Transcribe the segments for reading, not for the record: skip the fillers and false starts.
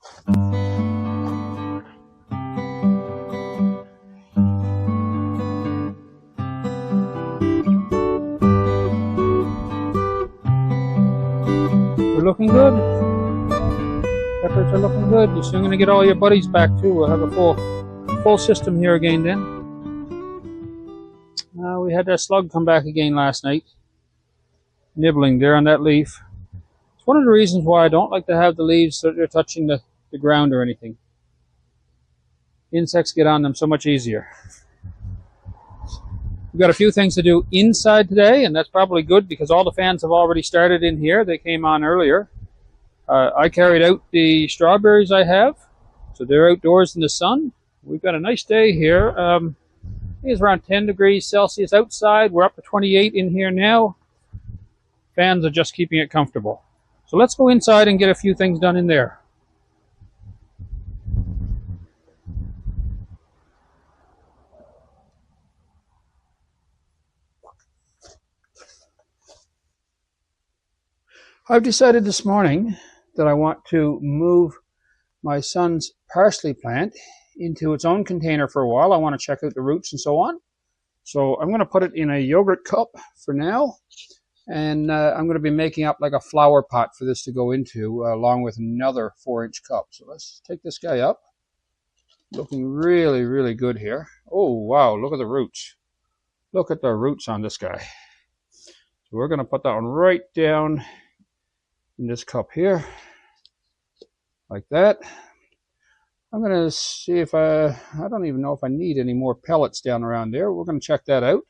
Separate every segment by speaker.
Speaker 1: We're looking good. Peppers are looking good. You're soon going to get all your buddies back too. We'll have a full system here again then. We had that slug come back again last night, nibbling there on that leaf. It's one of the reasons why I don't like to have the leaves so they're touching the ground or anything. Insects get on them so much easier. We've got a few things to do inside today, and that's probably good because all the fans have already started in here. They came on earlier. I carried out the strawberries I have, so they're outdoors in the sun. We've got a nice day here. I think it's around 10 degrees Celsius outside. We're up to 28 in here now. Fans are just keeping it comfortable. So let's go inside and get a few things done in there. I've decided this morning that I want to move my son's parsley plant into its own container for a while. I want to check out the roots and so on. So I'm going to put it in a yogurt cup for now. And I'm going to be making up like a flower pot for this to go into, along with another 4-inch cup. So let's take this guy up. Looking really, really good here. Oh, wow, look at the roots. Look at the roots on this guy. So we're going to put that one right down in this cup here, like that. I'm going to see if I don't even know if I need any more pellets down around there. We're going to check that out.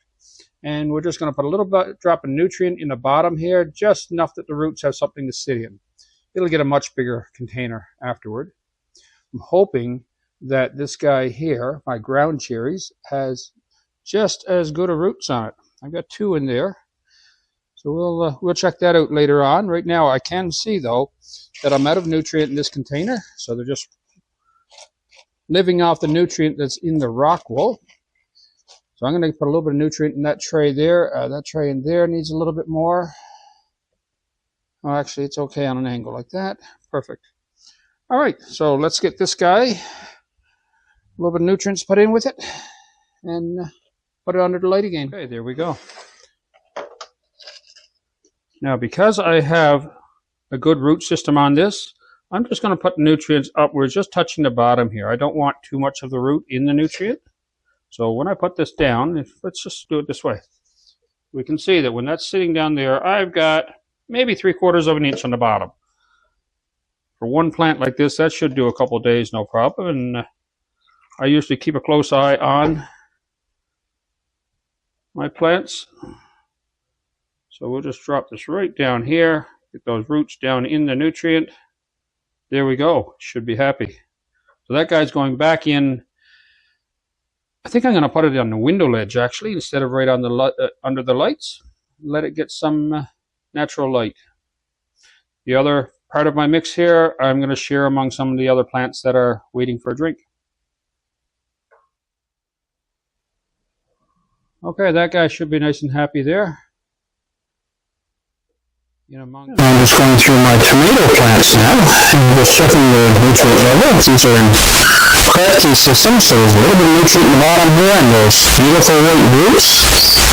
Speaker 1: And we're just going to put a little drop of nutrient in the bottom here, just enough that the roots have something to sit in. It'll get a much bigger container afterward. I'm hoping that this guy here, my ground cherries, has just as good a roots on it. I've got 2 in there. So we'll check that out later on. Right now I can see though that I'm out of nutrient in this container. So they're just living off the nutrient that's in the rock wool. So I'm going to put a little bit of nutrient in that tray there. That tray in there needs a little bit more. Oh, actually, it's okay on an angle like that. Perfect. All right, so let's get this guy. A little bit of nutrients put in with it. And put it under the light again. Okay, there we go. Now, because I have a good root system on this, I'm just going to put the nutrients upwards, just touching the bottom here. I don't want too much of the root in the nutrient. So when I put this down, let's just do it this way. We can see that when that's sitting down there, I've got maybe 3/4 of an inch on the bottom. For one plant like this, that should do a couple of days, no problem. And I usually keep a close eye on my plants. So we'll just drop this right down here, get those roots down in the nutrient. There we go. Should be happy. So that guy's going back in. I think I'm going to put it on the window ledge actually, instead of right on the under the lights. Let it get some natural light. The other part of my mix here, I'm going to share among some of the other plants that are waiting for a drink. Okay, that guy should be nice and happy there. I'm just going through my tomato plants now and just checking the nutrient level. These are in crafty systems, so there's a little bit of nutrient in the bottom here and those beautiful white roots.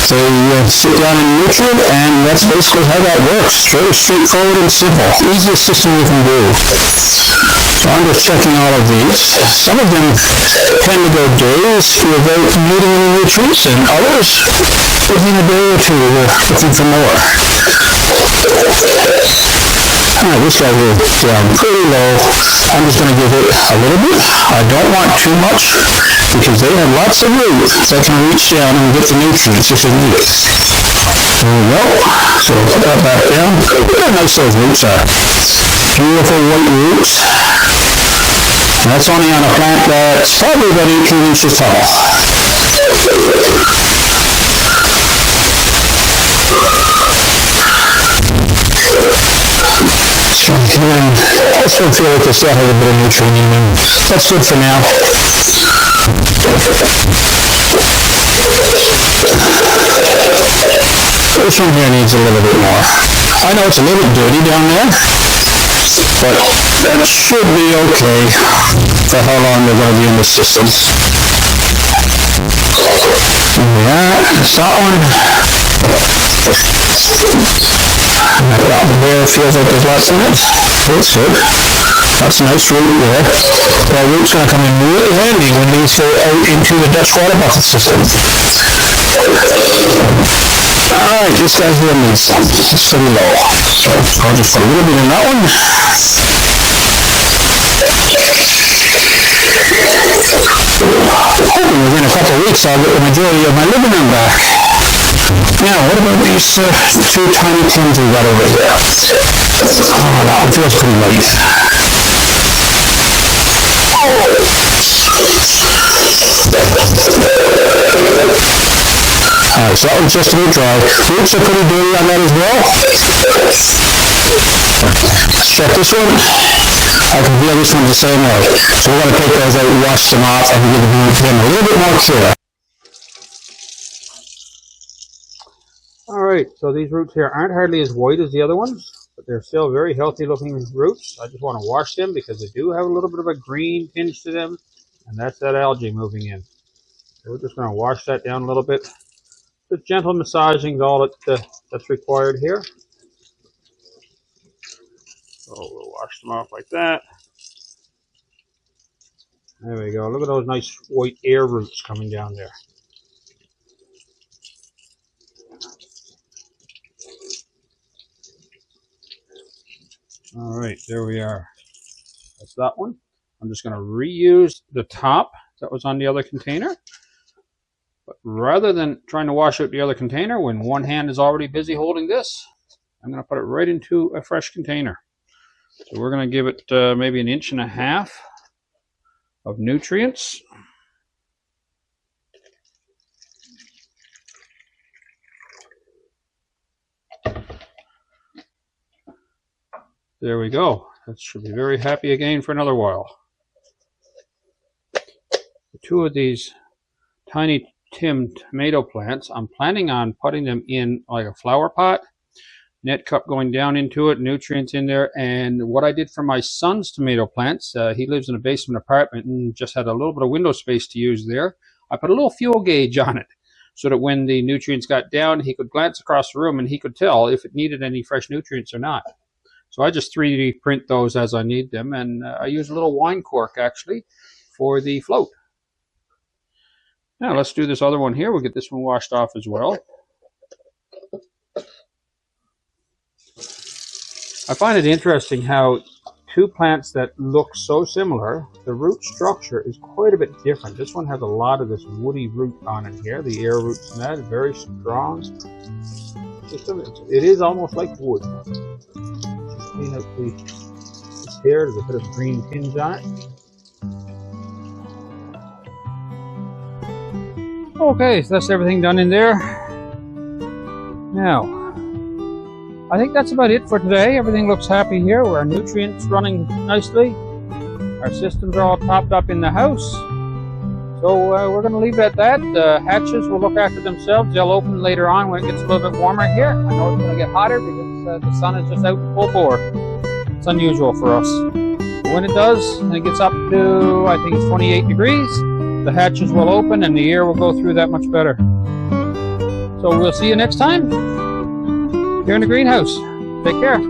Speaker 1: They sit down in nutrient, and that's basically how that works. Very straightforward and simple. Easiest system you can do. So I'm just checking all of these. Some of them tend to go days without needing any nutrients, and others within a day or two looking for more. Alright, this guy is down pretty low. I'm just going to give it a little bit. I don't want too much because they have lots of root that can reach down and get the nutrients if they need it. There we go. So we'll put that back down. Look how nice those roots are. Beautiful white roots. And that's only on a plant that's probably about 18 inches tall. And I also feel like this still has a bit of nutrient in them. That's good for now. This one here needs a little bit more. I know it's a little bit dirty down there, but
Speaker 2: That should be okay for how long they're going to be in the system. Yeah, that's that one. That one there feels like there's lots in it. That's good. That's a nice root there. That root's going to come in really handy when these go out into the Dutch water bucket system. Alright, this guy here needs some. It's pretty low. So I'll just put a little bit in that one. Hoping within a couple of weeks I'll get the majority of my living room back. Now, what about these two tiny tins we got over here? Oh, that one feels pretty light. Alright, so that one's just a bit dry. Roots are pretty dirty on that as well. Let's check this one. I can feel this one's the same way. So we're going to take those out, wash them off, and give them a little bit more care.
Speaker 1: Alright, so these roots here aren't hardly as white as the other ones, but they're still very healthy looking roots. I just want to wash them because they do have a little bit of a green tinge to them, and that's that algae moving in. So we're just going to wash that down a little bit. Just gentle massaging is all that's required here. So we'll wash them off like that. There we go. Look at those nice white air roots coming down there. Alright, there we are. That's that one. I'm just going to reuse the top that was on the other container. But rather than trying to wash out the other container when one hand is already busy holding this, I'm going to put it right into a fresh container. So we're going to give it maybe 1.5 inches of nutrients. There we go. That should be very happy again for another while. Two of these tiny tomato plants, I'm planning on putting them in like a flower pot. Net cup going down into it, nutrients in there, and what I did for my son's tomato plants, he lives in a basement apartment and just had a little bit of window space to use there. I put a little fuel gauge on it so that when the nutrients got down, he could glance across the room and he could tell if it needed any fresh nutrients or not. So I just 3D print those as I need them, and I use a little wine cork actually for the float. Now let's do this other one here. We'll get this one washed off as well. I find it interesting how two plants that look so similar, the root structure is quite a bit different. This one has a lot of this woody root on it here, the air roots and that is very strong. It is almost like wood. Just clean out this hair, there's a bit of green tinge on it. Okay, so that's everything done in there. Now, I think that's about it for today. Everything looks happy here. Our nutrients running nicely. Our systems are all topped up in the house. So we're going to leave it at that. The hatches will look after themselves. They'll open later on when it gets a little bit warmer here. I know it's going to get hotter because the sun is just out full bore. It's unusual for us. But when it does, and it gets up to, I think it's 28 degrees, the hatches will open and the air will go through that much better. So we'll see you next time here in the greenhouse. Take care.